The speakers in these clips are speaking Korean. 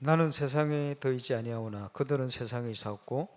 나는 세상에 더이지 아니하오나 그들은 세상에 있사옵고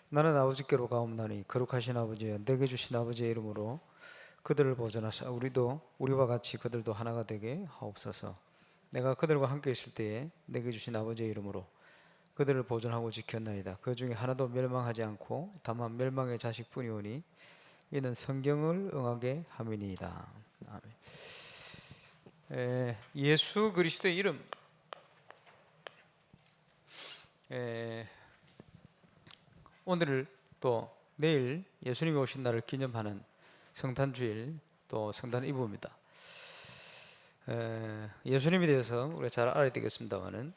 나는 아버지께로 가옵나니 거룩하신 아버지여 내게 주신 아버지의 이름으로 그들을 보존하사 우리도 우리와 같이 그들도 하나가 되게 하옵소서. 내가 그들과 함께 있을 때에 내게 주신 아버지의 이름으로 그들을 보존하고 지켰나이다. 그 중에 하나도 멸망하지 않고 다만 멸망의 자식뿐이오니 이는 성경을 응하게 함이니이다. 아멘. 예수 그리스도의 이름. 오늘 또 내일 예수님이 오신 날을 기념하는 성탄주일 또 성탄 이브입니다. 예수님에 대해서 우리가 잘 알아야 되겠습니다만은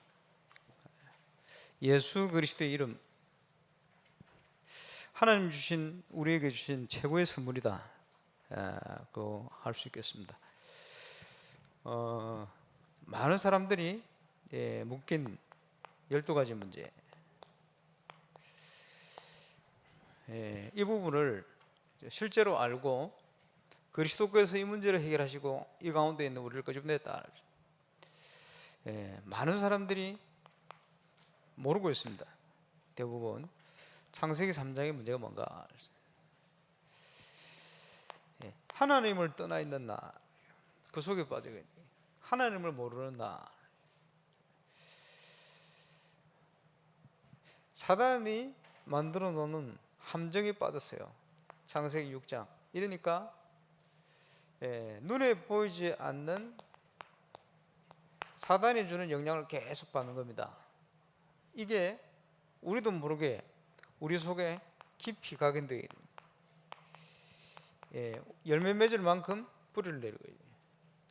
예수 그리스도의 이름, 하나님 주신 우리에게 주신 최고의 선물이다 고 할 수 있겠습니다. 많은 사람들이 묶인 12가지 문제, 이 부분을 실제로 알고 그리스도께서 이 문제를 해결하시고 이 가운데 있는 우리를 끄집어냈다. 많은 사람들이 모르고 있습니다. 대부분 창세기 3장의 문제가 뭔가, 하나님을 떠나 있는 나, 그 속에 빠져 있는 하나님을 모르는 나, 사단이 만들어 놓는 함정에 빠졌어요. 창세기 6장. 이러니까 눈에 보이지 않는 사단이 주는 영향을 계속 받는 겁니다. 이게 우리도 모르게 우리 속에 깊이 각인되어 있는, 열매 맺을 만큼 뿌리를 내리고 있는,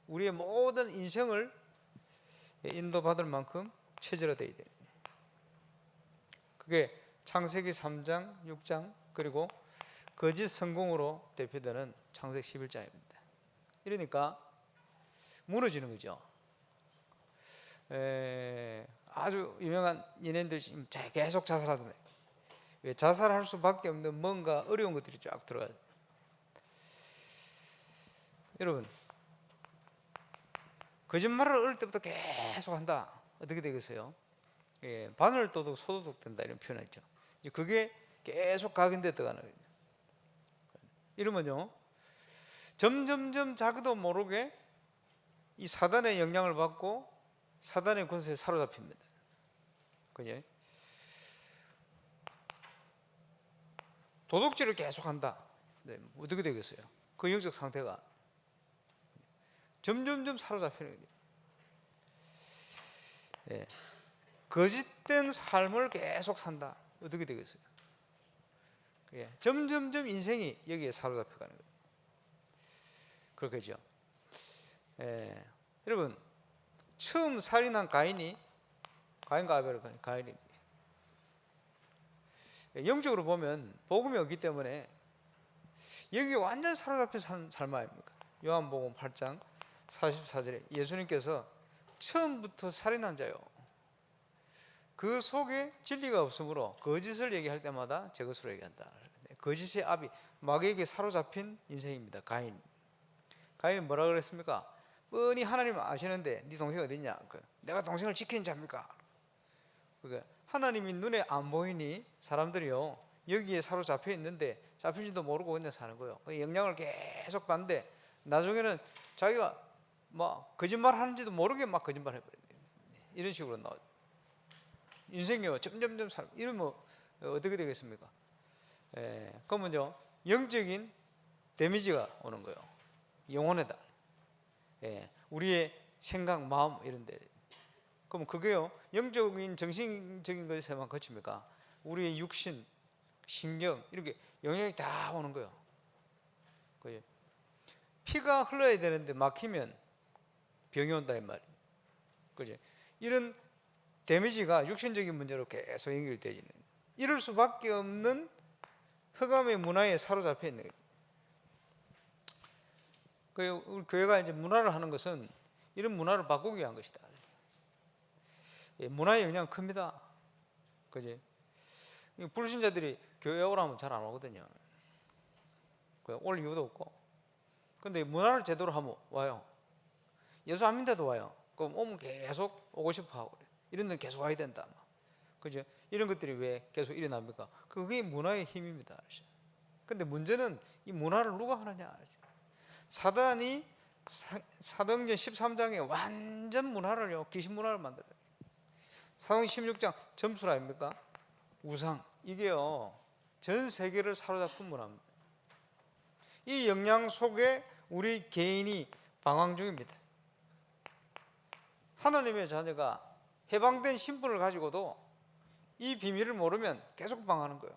우리의 모든 인생을 인도받을 만큼 체질화되어 있는, 그게 창세기 3장, 6장, 그리고 거짓 성공으로 대표되는 창세기 11장입니다. 이러니까 무너지는 거죠. 아주 유명한 연예인들이 계속 자살하잖아요. 왜? 자살할 수밖에 없는 뭔가 어려운 것들이 쫙 들어가요. 여러분, 거짓말을 어릴 때부터 계속 한다. 어떻게 되겠어요? 바늘 도둑, 소도둑 된다, 이런 표현을 했죠. 그게 계속 각인돼 들어가는 거예요. 이러면요, 점점점 자기도 모르게 이 사단의 영향을 받고 사단의 권세에 사로잡힙니다. 그죠? 도둑질을 계속 한다. 네, 어떻게 되겠어요? 그 영적 상태가 점점점 사로잡히는 거예요. 거짓된 삶을 계속 산다. 어떻게 되겠어요? 점점점 인생이 여기에 사로잡혀가는 거예요. 그렇겠죠. 여러분, 처음 살인한 가인과 아벨, 가인이 영적으로 보면 복음이 없기 때문에 여기에 완전 사로잡혀 산 삶 아닙니까? 요한복음 8장 44절에 예수님께서 처음부터 살인한 자요, 그 속에 진리가 없으므로 거짓을 얘기할 때마다 저것으로 얘기한다. 거짓의 압이 마귀에게 사로잡힌 인생입니다. 가인이 뭐라 그랬습니까? 뻔히 하나님 아시는데 네 동생 어디 있냐? 내가 동생을 지키는 자입니까? 그러니까 하나님이 눈에 안 보이니 사람들이요, 여기에 사로잡혀 있는데 잡힌지도 모르고 그냥 사는 거예요. 영향을 계속 받는데 나중에는 자기가 막 거짓말 하는지도 모르게 막 거짓말 해버려요. 이런 식으로 나와요. 인생이요, 점점점 살고 이러면 어떻게 되겠습니까? 그러면요, 영적인 데미지가 오는 거예요. 영혼에다, 우리의 생각, 마음 이런데. 그럼 그게요, 영적인 정신적인 것에만 거칩니까? 우리의 육신, 신경 이렇게 영향이 다 오는 거예요. 그죠? 피가 흘러야 되는데 막히면 병이 온다 이 말이에요. 그죠? 이런 데미지가 육신적인 문제로 계속 연결되지는, 이럴 수밖에 없는 흑암의 문화에 사로잡혀 있는 거예요. 우리 교회가 이제 문화를 하는 것은 이런 문화를 바꾸기 위한 것이다. 문화의 영향은 큽니다. 그지? 불신자들이 교회 오라면 잘 안 오거든요. 올 이유도 없고. 근데 문화를 제대로 하면 와요. 예수 안 믿는데도 와요. 그럼 오면 계속 오고 싶어 하고 그래요. 이런 데는 계속 와야 된다. 그죠? 이런 것들이 왜 계속 일어납니까? 그게 문화의 힘입니다. 근데 문제는 이 문화를 누가 하느냐. 사단이 사도행전 13장에 완전 문화를요, 귀신 문화를 만들어요. 사도행전 16장 점술 아닙니까? 우상, 이게요 전 세계를 사로잡은 문화입니다. 이 영향 속에 우리 개인이 방황 중입니다. 하나님의 자녀가 해방된 신분을 가지고도 이 비밀을 모르면 계속 방황하는 거예요.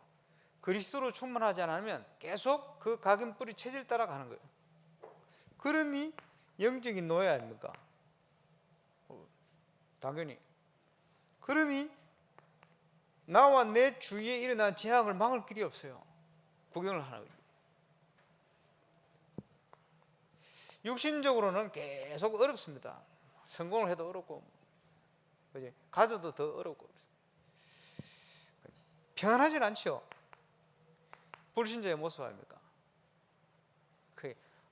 그리스도로 충만하지 않으면 계속 그 각인뿌리 체질 따라 가는 거예요. 그러니 영적인 노예 아닙니까? 당연히. 그러니 나와 내 주위에 일어난 재앙을 막을 길이 없어요. 구경을 하는 거죠. 육신적으로는 계속 어렵습니다. 성공을 해도 어렵고, 그지? 가져도 더 어렵고, 평안하진 않죠. 불신자의 모습 아닙니까?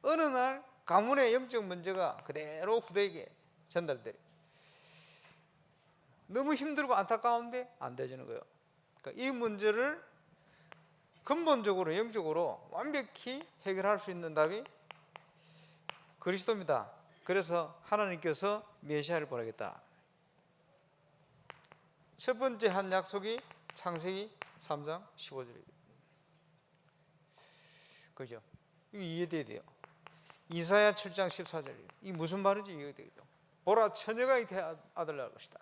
어느 날 가문의 영적 문제가 그대로 후대에게 전달돼. 너무 힘들고 안타까운데 안 되지는 거예요. 그러니까 이 문제를 근본적으로 영적으로 완벽히 해결할 수 있는 답이 그리스도입니다. 그래서 하나님께서 메시아를 보내겠다. 첫 번째 한 약속이 창세기 3장 15절입니다. 그죠? 이거 이해돼야 돼요. 이사야 7장 14절이에요. 이 무슨 말인지 이해가 되죠. 보라, 처녀가 잉태 아들을 낳을 것이다.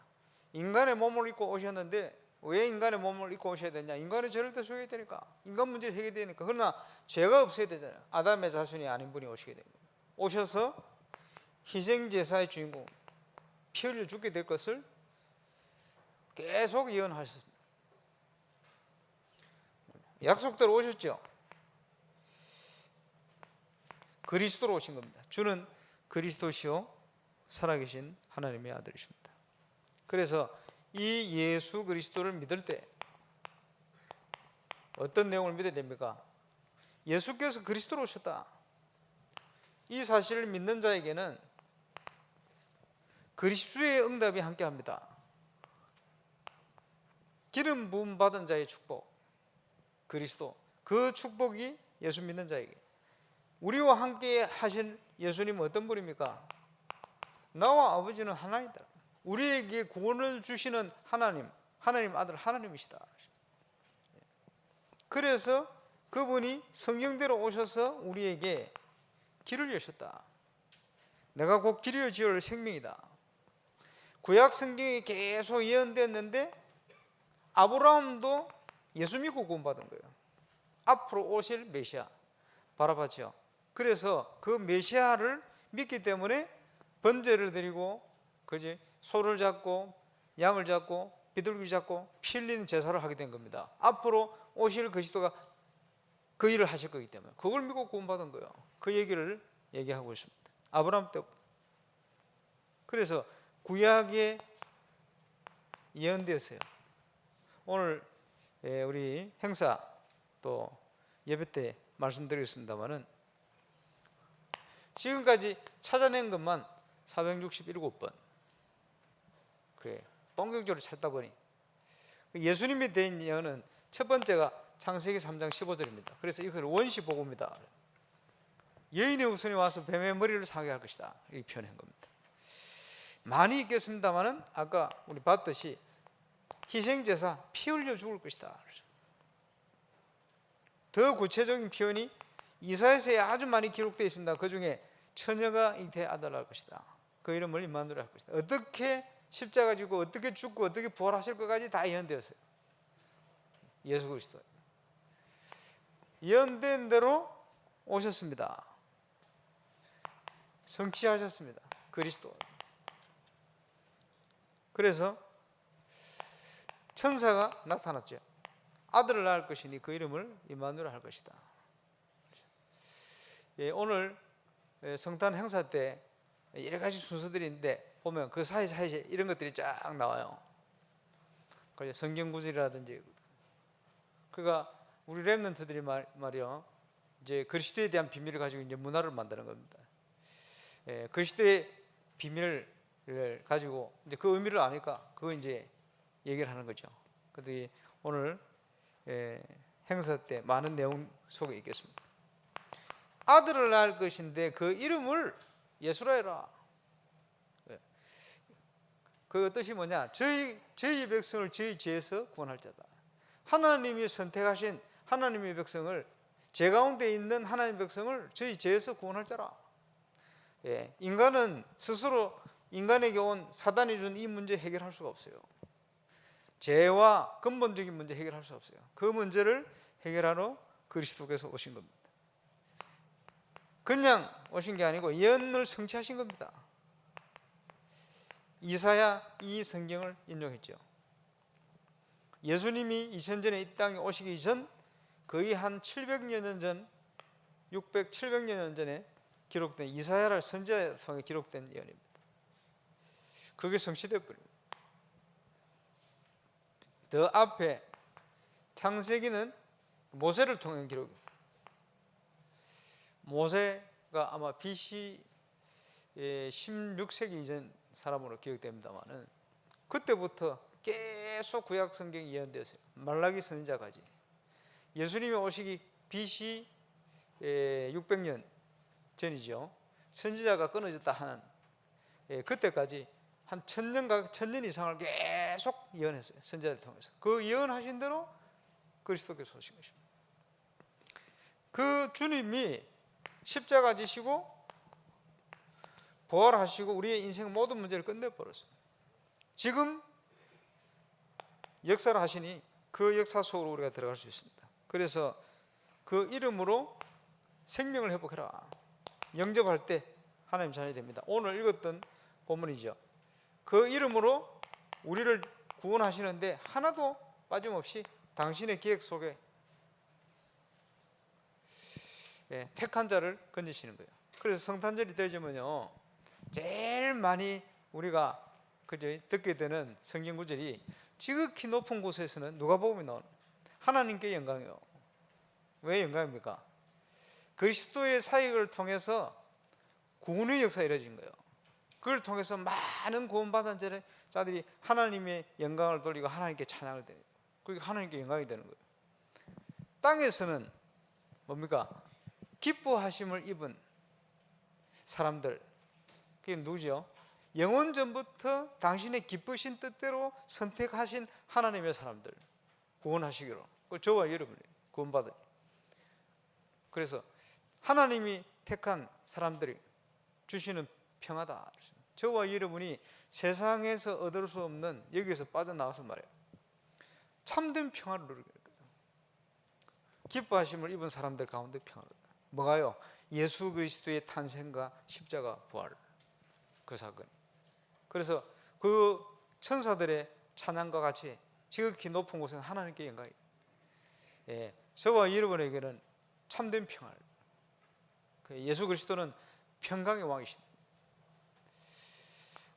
인간의 몸을 입고 오셨는데 왜 인간의 몸을 입고 오셔야 되냐? 인간의 죄를 다 속여야 되니까, 인간 문제를 해결해야 되니까. 그러나 죄가 없어야 되잖아요. 아담의 자손이 아닌 분이 오시게 됩니다. 오셔서 희생제사의 주인공, 피 흘려 죽게 될 것을 계속 예언하셨습니다. 약속대로 오셨죠. 그리스도로 오신 겁니다. 주는 그리스도시요 살아계신 하나님의 아들이십니다. 그래서 이 예수 그리스도를 믿을 때 어떤 내용을 믿어야 됩니까? 예수께서 그리스도로 오셨다. 이 사실을 믿는 자에게는 그리스도의 응답이 함께합니다. 기름 부음 받은 자의 축복, 그리스도, 그 축복이 예수 믿는 자에게. 우리와 함께 하신 예수님은 어떤 분입니까? 나와 아버지는 하나이다. 우리에게 구원을 주시는 하나님, 하나님 아들 하나님이시다. 그래서 그분이 성경대로 오셔서 우리에게 길을 여셨다. 내가 곧 길이요 지을 생명이다. 구약 성경이 계속 예언됐는데 아브라함도 예수 믿고 구원받은 거예요. 앞으로 오실 메시아 바라봤죠. 그래서 그 메시아를 믿기 때문에 번제를 드리고, 그지? 소를 잡고 양을 잡고 비둘기 잡고 피 흘리는 제사를 하게 된 겁니다. 앞으로 오실 그리스도가 그 일을 하실 거기 때문에 그걸 믿고 구원받은 거예요. 그 얘기를 얘기하고 있습니다. 아브라함 때. 그래서 구약에 예언되었어요. 오늘 우리 행사 또 예배 때 말씀드리겠습니다만은 지금까지 찾아낸 것만 467번. 그래, 본격적으로 찾다 보니 예수님에 대한 예언은 첫 번째가 창세기 3장 15절입니다. 그래서 이것을 원시복음이다. 여인의 후손이 와서 뱀의 머리를 상하게 할 것이다. 이렇게 표현한 겁니다. 많이 있겠습니다만은 아까 우리 봤듯이 희생제사 피 흘려 죽을 것이다. 더 구체적인 표현이 이사야서에 아주 많이 기록되어 있습니다. 그 중에 처녀가 잉태 아들을 낳을 것이다. 그 이름을 임마누엘 할 것이다. 어떻게 십자가 지고 어떻게 죽고 어떻게 부활하실 것까지 다 예언되었어요. 예수 그리스도 예언된 대로 오셨습니다. 성취하셨습니다. 그리스도. 그래서 천사가 나타났죠. 아들을 낳을 것이니 그 이름을 임마누엘 할 것이다. 오늘 성탄 행사 때 여러 가지 순서들이 있는데 보면 그 사이사이에 이런 것들이 쫙 나와요. 성경 구절이라든지. 그러니까 우리 렘넌트들이 말이요, 이제 그리스도에 대한 비밀을 가지고 이제 문화를 만드는 겁니다. 그리스도의 비밀을 가지고 이제 그 의미를 아니까 그거 이제 얘기를 하는 거죠. 근데 오늘 행사 때 많은 내용 속에 있겠습니다. 아들을 낳을 것인데 그 이름을 예수라 해라. 그 뜻이 뭐냐? 저희 백성을 저희 죄에서 구원할 자다. 하나님이 선택하신 하나님의 백성을, 죄 가운데 있는 하나님의 백성을 저희 죄에서 구원할 자라. 인간은 스스로 인간에게 온 사단이 준 이 문제 해결할 수가 없어요. 죄와 근본적인 문제 해결할 수 없어요. 그 문제를 해결하러 그리스도께서 오신 겁니다. 그냥 오신 게 아니고 예언을 성취하신 겁니다. 이사야 이 성경을 인용했죠. 예수님이 2000년에 이 땅에 오시기 전 거의 한 700년 전, 700여 년 전에 기록된 이사야를 선지자를 통해 기록된 예언입니다. 그게 성취되어 버립니다. 더 앞에 창세기는 모세를 통한 기록입니다. 모세가 아마 BC 16세기 이전 사람으로 기억됩니다만은 그때부터 계속 구약 성경이 예언되었어요. 말라기 선지자까지. 예수님이 오시기 BC 600년 전이죠. 선지자가 끊어졌다 하는 그때까지 한 1000년 이상을 계속 예언했어요. 선지자를 통해서. 그 예언하신 대로 그리스도께서 오신 것입니다. 그 주님이 십자가 지시고 부활하시고 우리의 인생 모든 문제를 끝내버렸어요. 지금 역사를 하시니 그 역사 속으로 우리가 들어갈 수 있습니다. 그래서 그 이름으로 생명을 회복해라. 영접할 때 하나님 자녀이 됩니다. 오늘 읽었던 본문이죠. 그 이름으로 우리를 구원하시는데 하나도 빠짐없이 당신의 계획 속에 택한 자를 건지시는 거예요. 그래서 성탄절이 되지면요, 제일 많이 우리가 듣게 되는 성경 구절이 지극히 높은 곳에서는 누가복음에 나오는 하나님께 영광이요. 왜 영광입니까? 그리스도의 사역을 통해서 구원의 역사가 이루어진 거예요. 그걸 통해서 많은 구원받은 자들이 하나님의 영광을 돌리고 하나님께 찬양을 드려요. 그게 하나님께 영광이 되는 거예요. 땅에서는 뭡니까? 기뻐하심을 입은 사람들, 그게 누구죠? 영원 전부터 당신의 기쁘신 뜻대로 선택하신 하나님의 사람들, 구원하시기로. 저와 여러분이 구원받으니. 그래서 하나님이 택한 사람들이 주시는 평화다. 저와 여러분이 세상에서 얻을 수 없는, 여기에서 빠져나와서 말이에요, 참된 평화를 누리게 될 거예요. 기뻐하심을 입은 사람들 가운데 평화를. 뭐가요? 예수 그리스도의 탄생과 십자가 부활, 그 사건. 그래서 그 천사들의 찬양과 같이 지극히 높은 곳은 하나님께 영광이. 저와 여러분에게는 참된 평화를. 예수 그리스도는 평강의 왕이십니다.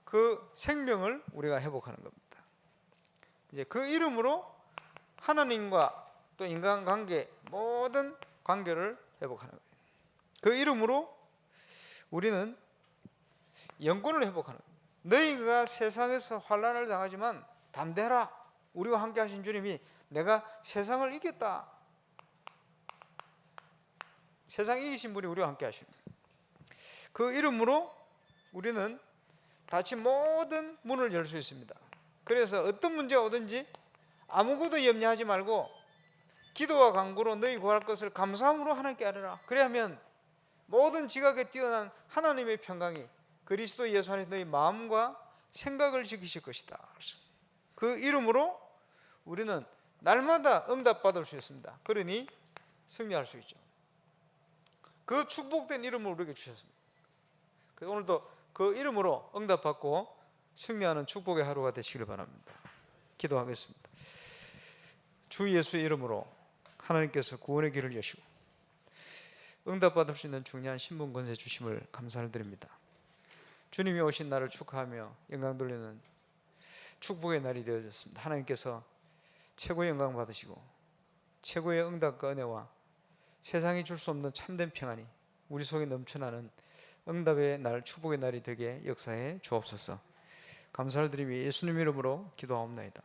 그 생명을 우리가 회복하는 겁니다. 이제 그 이름으로 하나님과 또 인간관계, 모든 관계를 회복하는 거예요. 그 이름으로 우리는 영권을 회복하는 거예요. 너희가 세상에서 환난을 당하지만 담대하라. 우리와 함께 하신 주님이 내가 세상을 이겼다. 세상 이기신 분이 우리와 함께 하십니다. 그 이름으로 우리는 닫힌 모든 문을 열 수 있습니다. 그래서 어떤 문제가 오든지 아무것도 염려하지 말고 기도와 간구로 너희 구할 것을 감사함으로 하나님께 아뢰라. 그래야면 모든 지각에 뛰어난 하나님의 평강이 그리스도 예수 안에서 너희 마음과 생각을 지키실 것이다. 그 이름으로 우리는 날마다 응답받을 수 있습니다. 그러니 승리할 수 있죠. 그 축복된 이름을 우리에게 주셨습니다. 그래서 오늘도 그 이름으로 응답받고 승리하는 축복의 하루가 되시길 바랍니다. 기도하겠습니다. 주 예수의 이름으로 하나님께서 구원의 길을 여시고 응답받을 수 있는 중요한 신분 권세 주심을 감사를 드립니다. 주님이 오신 날을 축하하며 영광 돌리는 축복의 날이 되어졌습니다. 하나님께서 최고의 영광 받으시고 최고의 응답과 은혜와 세상이 줄 수 없는 참된 평안이 우리 속에 넘쳐나는 응답의 날, 축복의 날이 되게 역사해 주옵소서. 감사를 드리며 예수님 이름으로 기도하옵나이다.